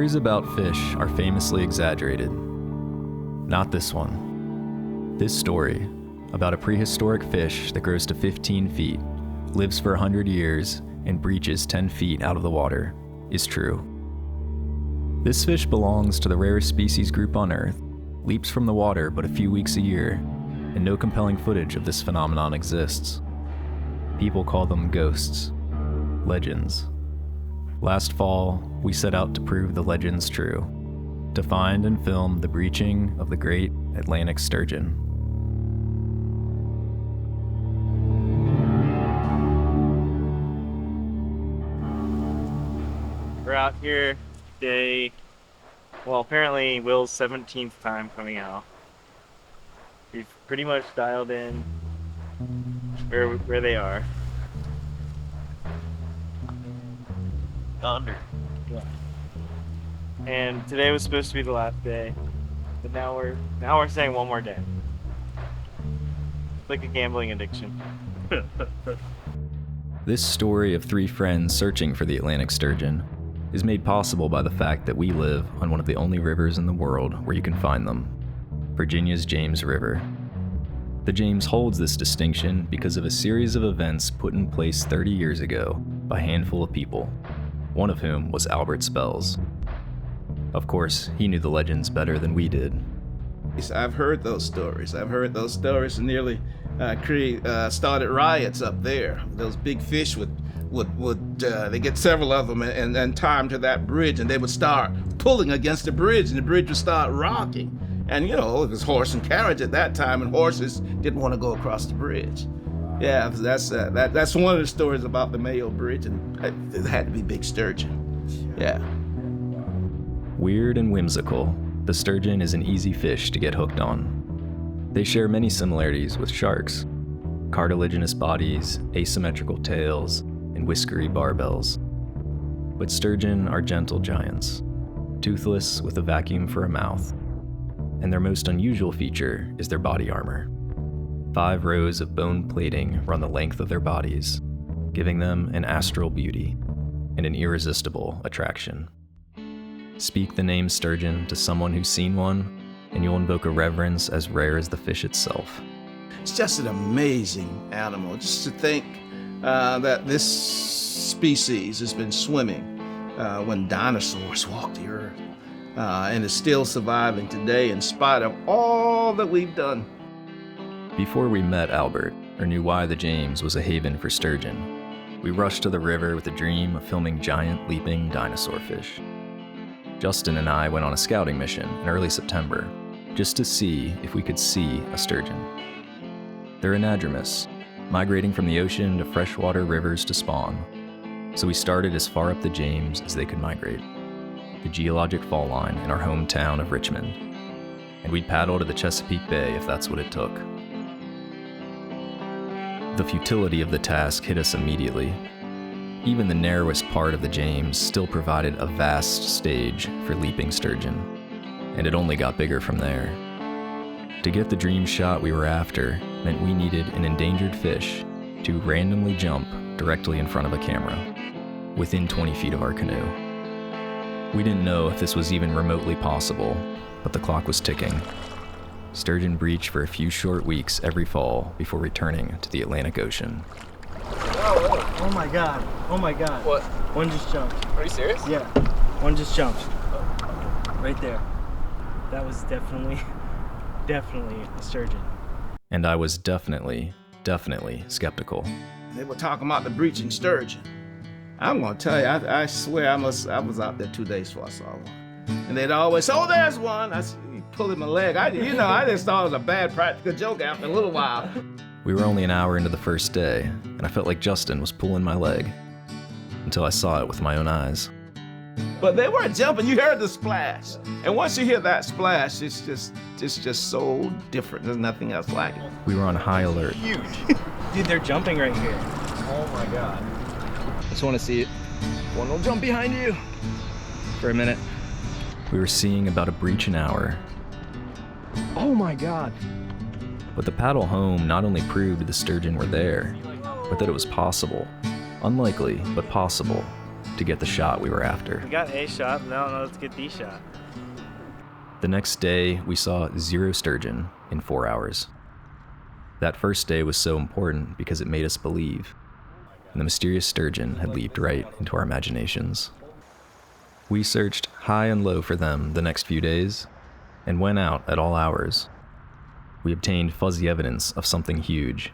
Stories about fish are famously exaggerated. Not this one. This story, about a prehistoric fish that grows to 15 feet, lives for 100 years, and breaches 10 feet out of the water, is true. This fish belongs to the rarest species group on Earth, leaps from the water but a few weeks a year, and no compelling footage of this phenomenon exists. People call them ghosts, legends. Last fall, we set out to prove the legends true, to find and film the breaching of the great Atlantic sturgeon. We're out here today, apparently Will's 17th time coming out. We've pretty much dialed in where they are. Under. Yeah. And today was supposed to be the last day, but now we're saying one more day. It's like a gambling addiction. This story of three friends searching for the Atlantic sturgeon is made possible by the fact that we live on one of the only rivers in the world where you can find them, Virginia's James River. The James holds this distinction because of a series of events put in place 30 years ago by a handful of people, one of whom was Albert Spells. Of course, he knew the legends better than we did. I've heard those stories. And nearly started riots up there. Those big fish would they get several of them and tie them to that bridge, and they would start pulling against the bridge, and the bridge would start rocking. And it was horse and carriage at that time, and horses didn't want to go across the bridge. Yeah, that's one of the stories about the Mayo Bridge, and it had to be big sturgeon. Yeah. Weird and whimsical, the sturgeon is an easy fish to get hooked on. They share many similarities with sharks: cartilaginous bodies, asymmetrical tails, and whiskery barbels. But sturgeon are gentle giants, toothless with a vacuum for a mouth. And their most unusual feature is their body armor. 5 rows of bone plating run the length of their bodies, giving them an astral beauty and an irresistible attraction. Speak the name sturgeon to someone who's seen one, and you'll invoke a reverence as rare as the fish itself. It's just an amazing animal. Just to think that this species has been swimming when dinosaurs walked the earth, and is still surviving today in spite of all that we've done. Before we met Albert, or knew why the James was a haven for sturgeon, we rushed to the river with the dream of filming giant leaping dinosaur fish. Justin and I went on a scouting mission in early September, just to see if we could see a sturgeon. They're anadromous, migrating from the ocean to freshwater rivers to spawn, so we started as far up the James as they could migrate, the geologic fall line in our hometown of Richmond, and we'd paddle to the Chesapeake Bay if that's what it took. The futility of the task hit us immediately. Even the narrowest part of the James still provided a vast stage for leaping sturgeon, and it only got bigger from there. To get the dream shot we were after meant we needed an endangered fish to randomly jump directly in front of a camera, within 20 feet of our canoe. We didn't know if this was even remotely possible, but the clock was ticking. Sturgeon breach for a few short weeks every fall before returning to the Atlantic Ocean. Oh my god. What? One just jumped. Are you serious? Yeah. One just jumped. Right there. That was definitely a sturgeon. And I was definitely skeptical. They were talking about the breaching sturgeon. I'm gonna tell you, I swear I was out there 2 days before I saw one. And they'd always say, "Oh, there's one." I said, pulling my leg. I just thought it was a bad practical joke after a little while. We were only an hour into the first day, and I felt like Justin was pulling my leg, until I saw it with my own eyes. But they weren't jumping, you heard the splash. And once you hear that splash, it's just so different. There's nothing else like it. We were on high alert. Huge. Dude, they're jumping right here. Oh my god. Just want to see it. One will jump behind you. For a minute. We were seeing about a breach an hour. Oh my god. But the paddle home not only proved the sturgeon were there, but that it was possible. Unlikely, but possible. to get the shot we were after. We got a shot, now let's get the shot. The next day, we saw 0 sturgeon in 4 hours. That first day was so important because it made us believe, and the mysterious sturgeon had leaped right into our imaginations. We searched high and low for them the next few days, and went out at all hours. We obtained fuzzy evidence of something huge,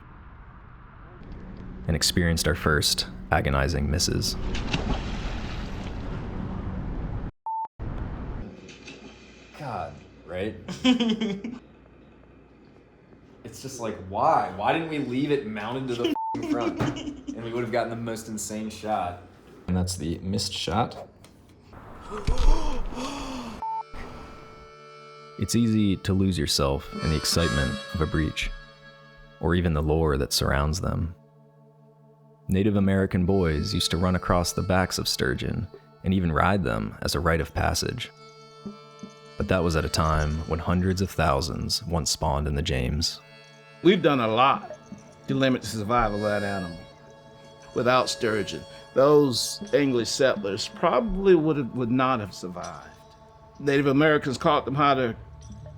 and experienced our first agonizing misses. God, right? It's just like, why? Why didn't we leave it mounted to the front? And we would have gotten the most insane shot. And that's the missed shot. It's easy to lose yourself in the excitement of a breach, or even the lore that surrounds them. Native American boys used to run across the backs of sturgeon and even ride them as a rite of passage. But that was at a time when hundreds of thousands once spawned in the James. We've done a lot to limit the survival of that animal. Without sturgeon, those English settlers probably would not have survived. Native Americans taught them how to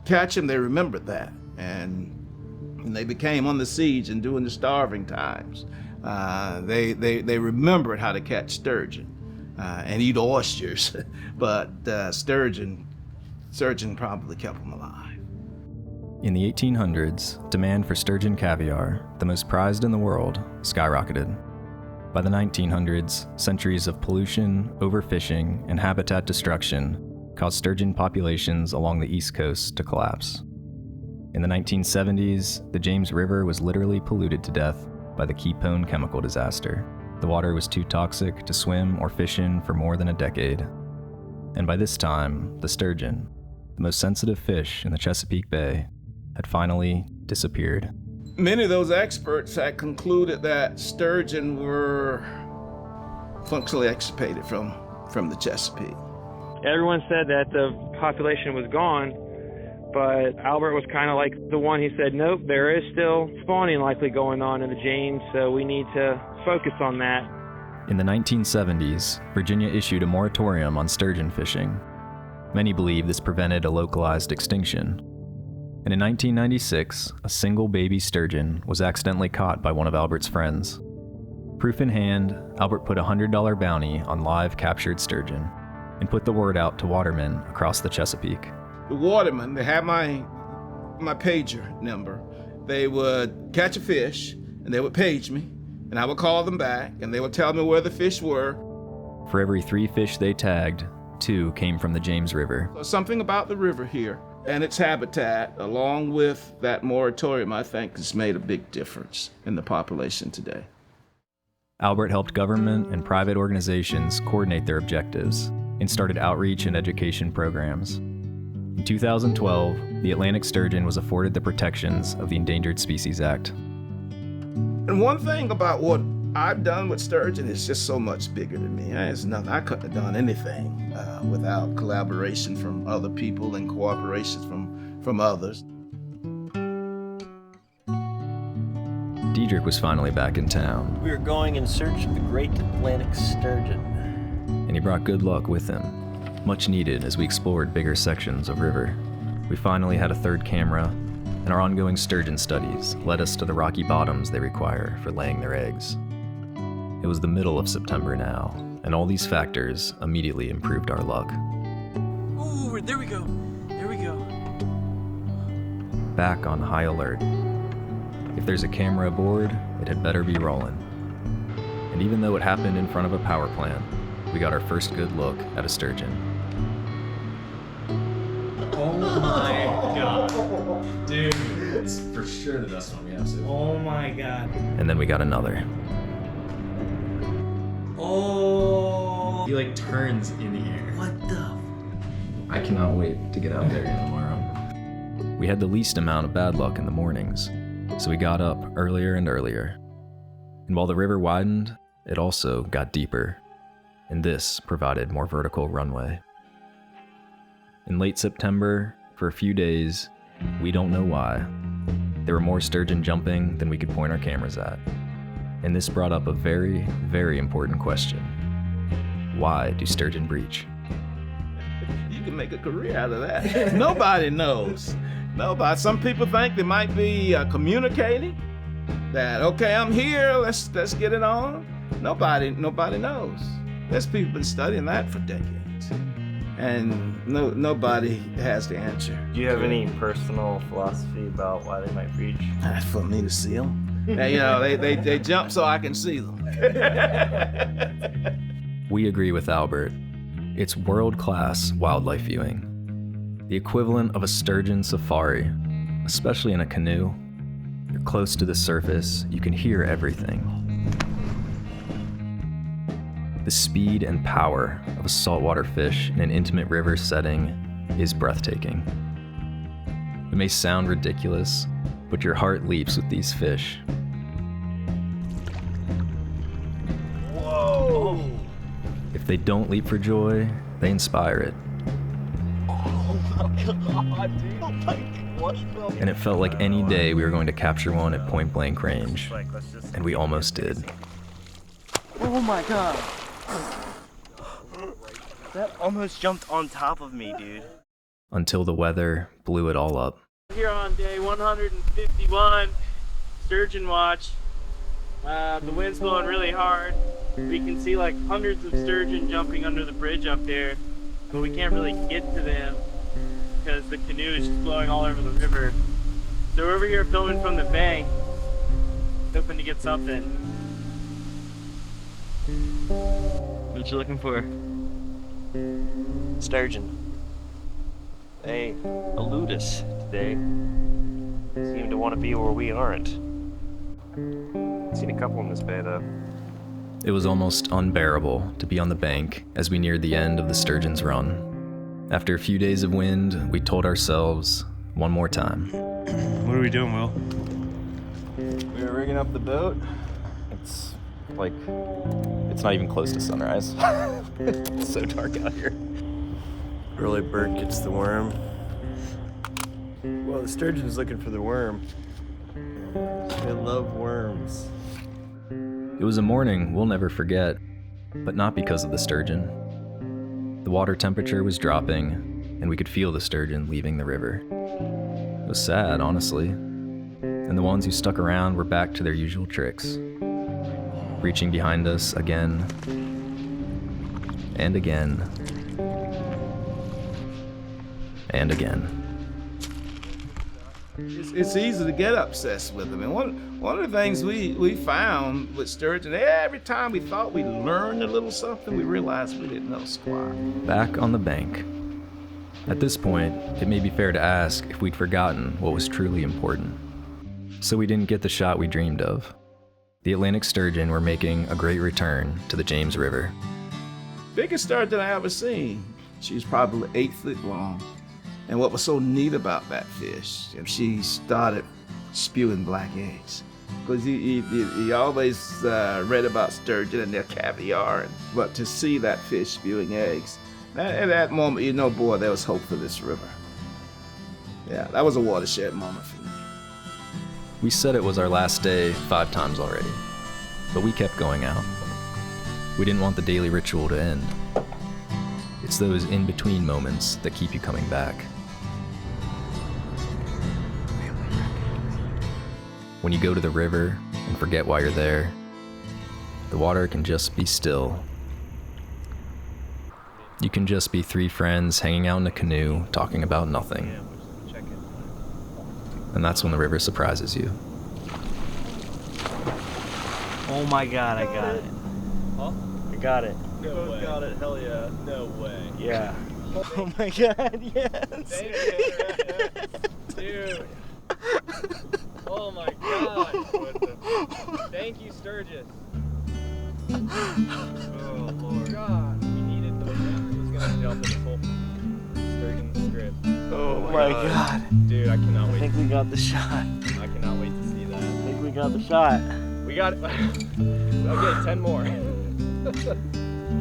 catch them. They remembered that, and when they became on the siege and during the starving times, they remembered how to catch sturgeon and eat oysters. But sturgeon probably kept them alive. In the 1800s, demand for sturgeon caviar, the most prized in the world, skyrocketed. By the 1900s, centuries of pollution, overfishing, and habitat destruction caused sturgeon populations along the East Coast to collapse. In the 1970s, the James River was literally polluted to death by the Keepone chemical disaster. The water was too toxic to swim or fish in for more than a decade. And by this time, the sturgeon, the most sensitive fish in the Chesapeake Bay, had finally disappeared. Many of those experts had concluded that sturgeon were functionally extirpated from the Chesapeake. Everyone said that the population was gone, but Albert was kind of like the one. He said, nope, there is still spawning likely going on in the James, so we need to focus on that. In the 1970s, Virginia issued a moratorium on sturgeon fishing. Many believe this prevented a localized extinction. And in 1996, a single baby sturgeon was accidentally caught by one of Albert's friends. Proof in hand, Albert put a $100 bounty on live captured sturgeon and put the word out to watermen across the Chesapeake. The watermen, they had my pager number. They would catch a fish and they would page me, and I would call them back and they would tell me where the fish were. For every 3 fish they tagged, 2 came from the James River. So something about the river here and its habitat, along with that moratorium, I think has made a big difference in the population today. Albert helped government and private organizations coordinate their objectives and started outreach and education programs. In 2012, the Atlantic sturgeon was afforded the protections of the Endangered Species Act. And one thing about what I've done with sturgeon is just so much bigger than me. It's nothing. I couldn't have done anything without collaboration from other people and cooperation from others. Diedrich was finally back in town. We were going in search of the great Atlantic sturgeon. And he brought good luck with him, much needed as we explored bigger sections of river. We finally had a third camera, and our ongoing sturgeon studies led us to the rocky bottoms they require for laying their eggs. It was the middle of September now, and all these factors immediately improved our luck. Ooh, there we go. There we go. Back on high alert. If there's a camera aboard, it had better be rolling. And even though it happened in front of a power plant, we got our first good look at a sturgeon. Oh my god. Dude, it's for sure the best one we have so far. Oh my god. And then we got another. Oh. He like turns in the air. What the? I cannot wait to get out there tomorrow. We had the least amount of bad luck in the mornings, so we got up earlier and earlier. And while the river widened, it also got deeper, and this provided more vertical runway. In late September, for a few days, we don't know why, there were more sturgeon jumping than we could point our cameras at. And this brought up a very, very important question. Why do sturgeon breach? You can make a career out of that. Nobody knows. Nobody. Some people think they might be communicating. That okay, I'm here. Let's get it on. Nobody knows. There's people been studying that for decades, and nobody has the answer. Do you have any personal philosophy about why they might breach? That's for me to see them. They jump so I can see them. We agree with Albert. It's world-class wildlife viewing. The equivalent of a sturgeon safari, especially in a canoe. You're close to the surface, you can hear everything. The speed and power of a saltwater fish in an intimate river setting is breathtaking. It may sound ridiculous, but your heart leaps with these fish. Whoa! If they don't leap for joy, they inspire it. And it felt like any day we were going to capture one at point blank range. And we almost did. Oh my god. That almost jumped on top of me, dude. Until the weather blew it all up. Here on day 151, sturgeon watch. The wind's blowing really hard. We can see like hundreds of sturgeon jumping under the bridge up there, but we can't really get to them because the canoe is just blowing all over the river. So we're over here filming from the bank, hoping to get something. What you looking for? Sturgeon. They elude us today. Seem to want to be where we aren't. Seen a couple in this bay though. It was almost unbearable to be on the bank as we neared the end of the sturgeon's run. After a few days of wind, we told ourselves one more time. What are we doing, Will? We were rigging up the boat. It's not even close to sunrise. It's so dark out here. Early bird gets the worm. Well, the sturgeon's looking for the worm. They love worms. It was a morning we'll never forget, but not because of the sturgeon. The water temperature was dropping, and we could feel the sturgeon leaving the river. It was sad, honestly. And the ones who stuck around were back to their usual tricks. Reaching behind us again, and again, and again. It's easy to get obsessed with them. And one of the things we found with sturgeon, every time we thought we learned a little something, we realized we didn't know squat. Back on the bank. At this point, it may be fair to ask if we'd forgotten what was truly important. So we didn't get the shot we dreamed of. The Atlantic sturgeon were making a great return to the James River. Biggest sturgeon I ever seen. She was probably 8 foot long. And what was so neat about that fish, she started spewing black eggs. Because you always read about sturgeon and their caviar, but to see that fish spewing eggs, at that moment, you know, boy, there was hope for this river. Yeah, that was a watershed moment for me. We said it was our last day 5 times already, but we kept going out. We didn't want the daily ritual to end. It's those in-between moments that keep you coming back. When you go to the river and forget why you're there, the water can just be still. You can just be 3 friends hanging out in a canoe, talking about nothing. And that's when the river surprises you. Oh my god, I got it. Huh? I got it. No way. Got it, hell yeah. No way. Yeah. Oh my god, yes. Dude. Oh my god. Thank you, Sturgis. Oh Lord. God, we needed the one was gonna jump in this whole sturgeon strip. Oh my god. Dude, I cannot I wait. think we got the shot. I cannot wait to see that. I think we got the shot. We got it. Okay, 10 more.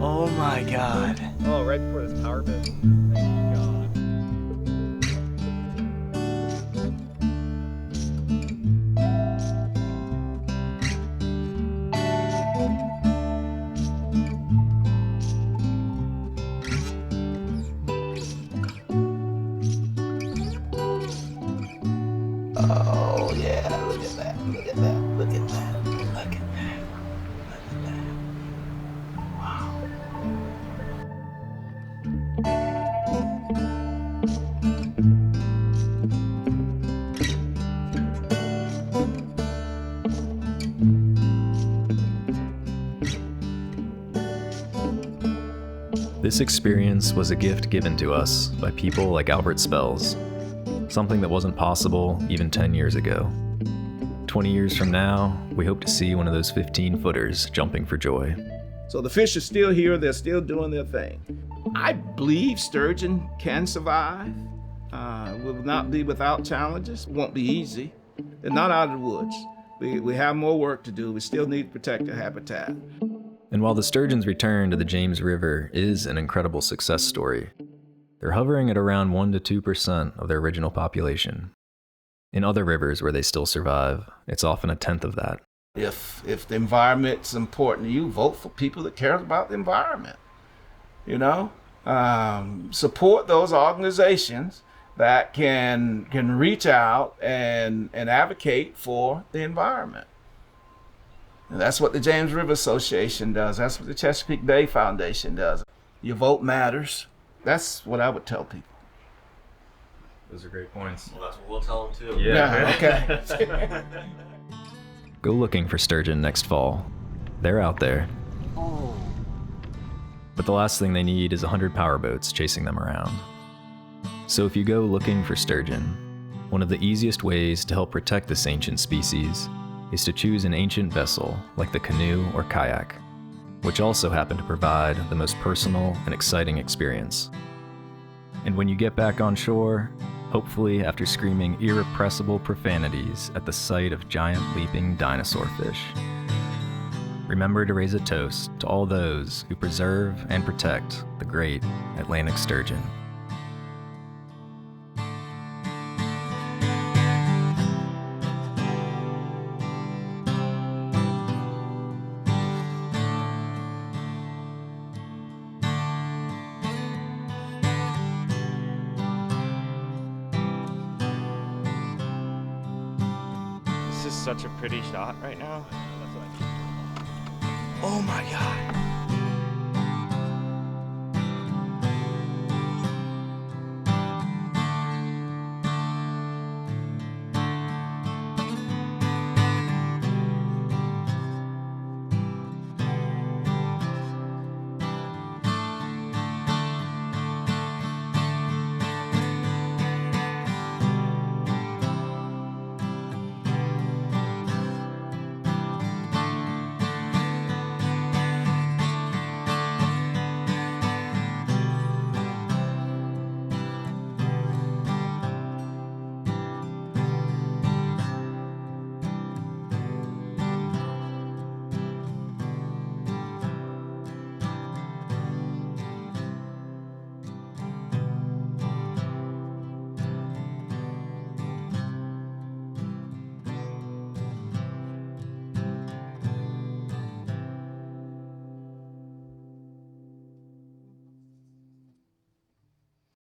Oh my god. Oh, right before this power bit. Thank you, God. Oh yeah, look at that, look at that, look at that, look at that, look at that. Wow. This experience was a gift given to us by people like Albert Spells, something that wasn't possible even 10 years ago. 20 years from now, we hope to see one of those 15-footers jumping for joy. So the fish are still here, they're still doing their thing. I believe sturgeon can survive. Will not be without challenges, won't be easy. They're not out of the woods. We have more work to do. We still need to protect their habitat. And while the sturgeon's return to the James River is an incredible success story, they're hovering at around 1% to 2% of their original population. In other rivers where they still survive, it's often a tenth of that. If the environment's important to you, vote for people that care about the environment. You know, support those organizations that can reach out and advocate for the environment. And that's what the James River Association does. That's what the Chesapeake Bay Foundation does. Your vote matters. That's what I would tell people. Those are great points. Well, that's what we'll tell them too. Yeah, okay. Go looking for sturgeon next fall. They're out there. But the last thing they need is 100 powerboats chasing them around. So if you go looking for sturgeon, one of the easiest ways to help protect this ancient species is to choose an ancient vessel like the canoe or kayak, which also happen to provide the most personal and exciting experience. And when you get back on shore, hopefully after screaming irrepressible profanities at the sight of giant leaping dinosaur fish, remember to raise a toast to all those who preserve and protect the great Atlantic sturgeon. This is such a pretty shot right now. Oh my God.